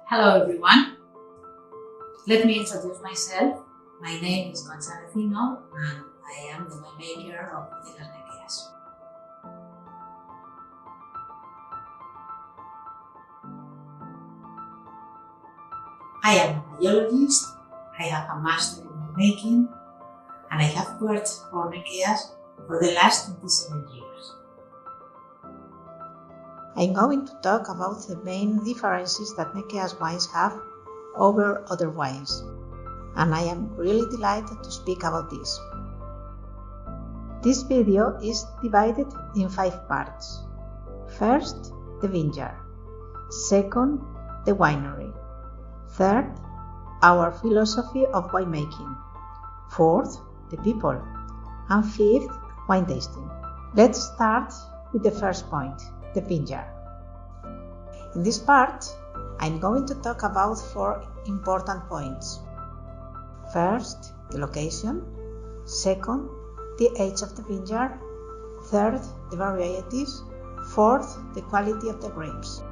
Hello everyone. Let me introduce myself. My name is Eternalove and I am the winemaker of NEKEAS. I am a biologist, I have a master in winemaking, and I have worked for Nekeas for the last 27 years. I'm going to talk about the main differences that Nekeas wines have over other wines, and I am really delighted to speak about this. This video is divided in 5 parts. First, the vineyard. Second, the winery. Third, our philosophy of winemaking. Fourth, the people. And fifth, wine tasting. Let's start with the first point, the vineyard. In this part, I'm going to talk about 4 important points. First, the location. Second, the age of the vineyard. Third, the varieties. Fourth, the quality of the grapes.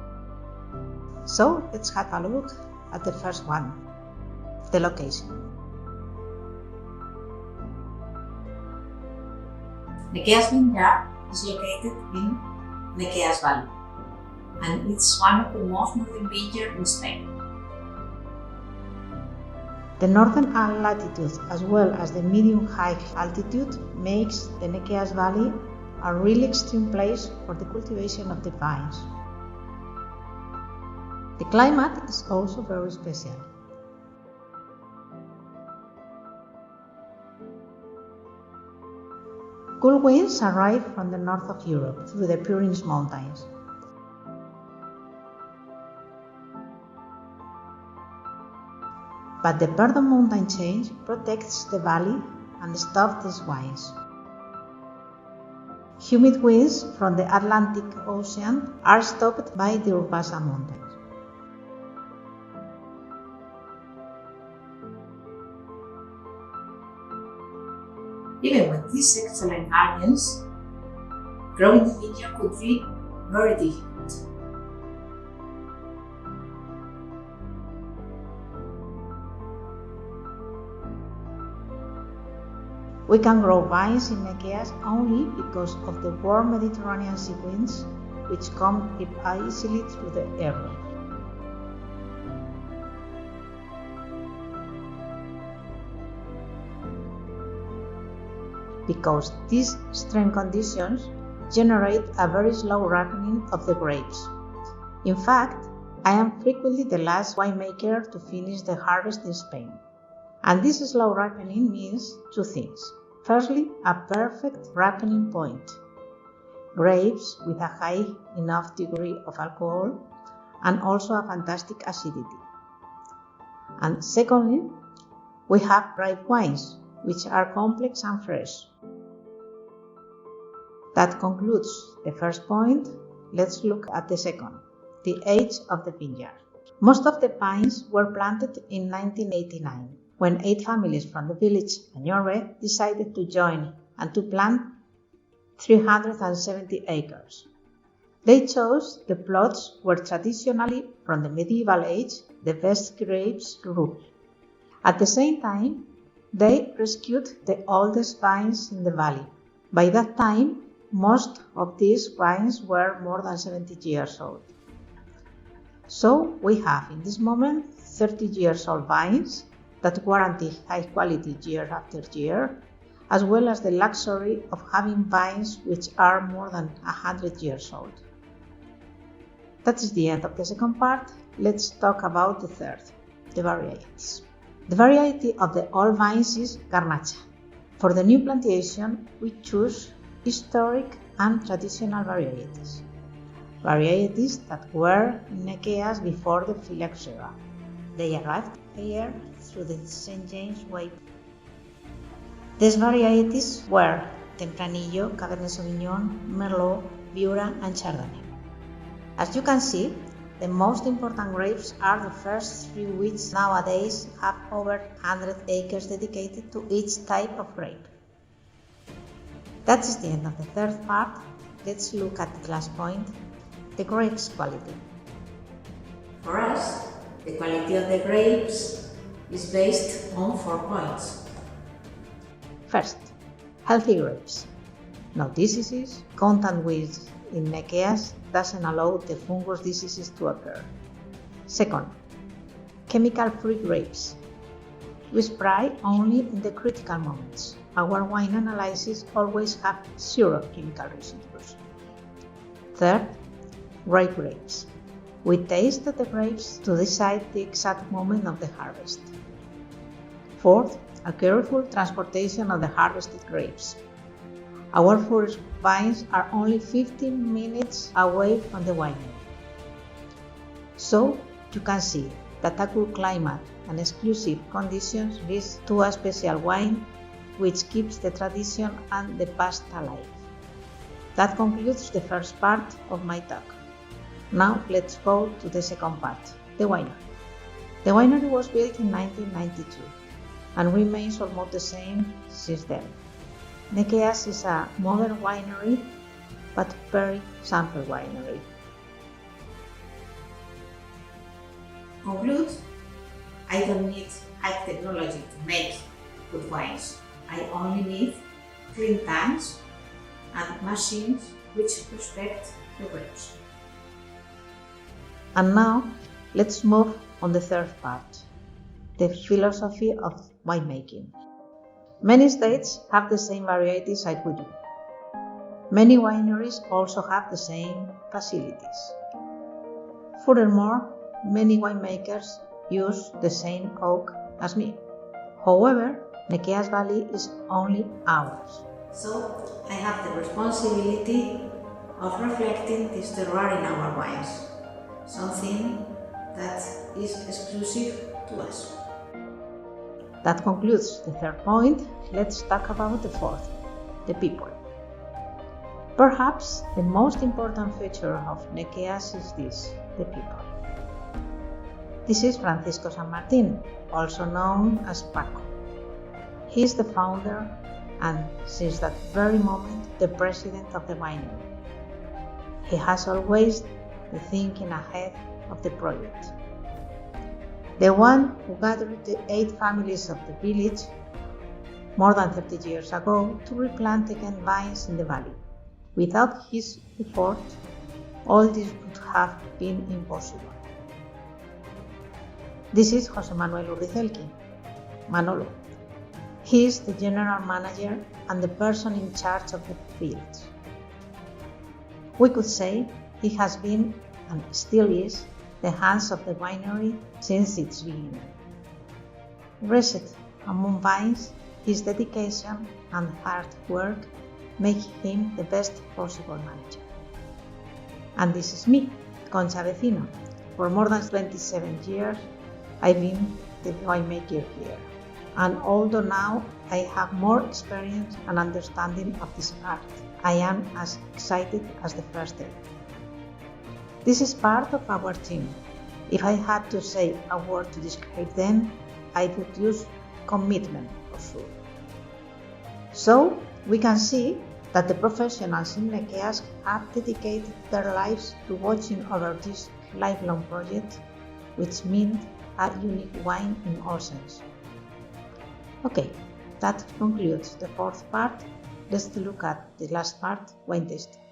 So let's have a look at the first one, the location. Nekeas vineyard is located in Nekeas Valley, and it's one of the most northern vineyards in Spain. The northern latitude as well as the medium-high altitude makes the Nekeas Valley a really extreme place for the cultivation of the vines. The climate is also very special. Cool winds arrive from the north of Europe through the Pyrenées mountains. But the Verdon mountain chain protects the valley and stops these wines. Humid winds from the Atlantic Ocean are stopped by the Urbasa mountains. Even with these excellent ambience, growing the vineyard could be very difficult. We can grow vines in Nekeas only because of the warm Mediterranean sea winds which come easily through the area. Because these extreme conditions generate a very slow ripening of the grapes. In fact, I am frequently the last winemaker to finish the harvest in Spain. And this slow ripening means 2 things. Firstly, a perfect ripening point. Grapes with a high enough degree of alcohol and also a fantastic acidity. And secondly, we have ripe wines, which are complex and fresh. That concludes the first point. Let's look at the second, the age of the vineyard. Most of the vines were planted in 1989, when 8 families from the village Añorbe decided to join and to plant 370 acres. They chose the plots where traditionally, from the medieval age, the best grapes grew. At the same time, they rescued the oldest vines in the valley. By that time, most of these vines were more than 70 years old. So we have in this moment 30 years old vines that guarantee high quality year after year, as well as the luxury of having vines which are more than 100 years old. That is the end of the second part. Let's talk about the third, the varieties. The variety of the old vines is Garnacha. For the new plantation, we choose historic and traditional varieties. Varieties that were in Nekeas before the phylloxera. They arrived here through the St. James Way. These varieties were Tempranillo, Cabernet Sauvignon, Merlot, Viura, and Chardonnay. As you can see, the most important grapes are the first 3, which nowadays have over 100 acres dedicated to each type of grape. That is the end of the third part. Let's look at the last point, the grapes quality. For us, The quality of the grapes is based on 4 points. First, healthy grapes. No diseases. Contact with in Nekeas doesn't allow the fungus diseases to occur. Second, chemical-free grapes. We spray only in the critical moments. Our wine analyses always have 0 chemical residues. Third, ripe grapes. We taste the grapes to decide the exact moment of the harvest. Fourth, a careful transportation of the harvested grapes. Our first vines are only 15 minutes away from the winery. So, you can see that a good climate and exclusive conditions lead to a special wine which keeps the tradition and the past alive. That concludes the first part of my talk. Now let's go to the second part, the winery. The winery was built in 1992 and remains almost the same since then. Nekeas is a modern winery, but very simple winery. Conclude, I don't need high technology to make good wines. I only need clean tanks and machines which respect the grapes. And now, let's move on the third part, the philosophy of winemaking. Many states have the same varieties as we do. Many wineries also have the same facilities. Furthermore, many winemakers use the same oak as me. However, Nekeas Valley is only ours. So, I have the responsibility of reflecting this terroir in our wines, something that is exclusive to us. That concludes the third point. Let's talk about the fourth, the people. Perhaps the most important feature of Nekeas is this, the people. This is Francisco San Martin, also known as Paco. He is the founder and, since that very moment, the president of the winery. He has always been thinking ahead of the project. The one who gathered the 8 families of the village more than 30 years ago to replant again vines in the valley. Without his effort, all this would have been impossible. This is José Manuel Urrizelki, Manolo. He is the general manager and the person in charge of the field. We could say he has been, and still is, the hands of the winery since its beginning. Raised among vines, his dedication and hard work make him the best possible manager. And this is me, Concha Vecino. For more than 27 years, I've been the winemaker here. And although now I have more experience and understanding of this part, I am as excited as the first day. This is part of our team. If I had to say a word to describe them, I would use commitment for sure. So we can see that the professionals in Nekeas have dedicated their lives to watching over this lifelong project, which means a unique wine in all sense. Okay, that concludes the fourth part. Let's look at the last part, wine tasting.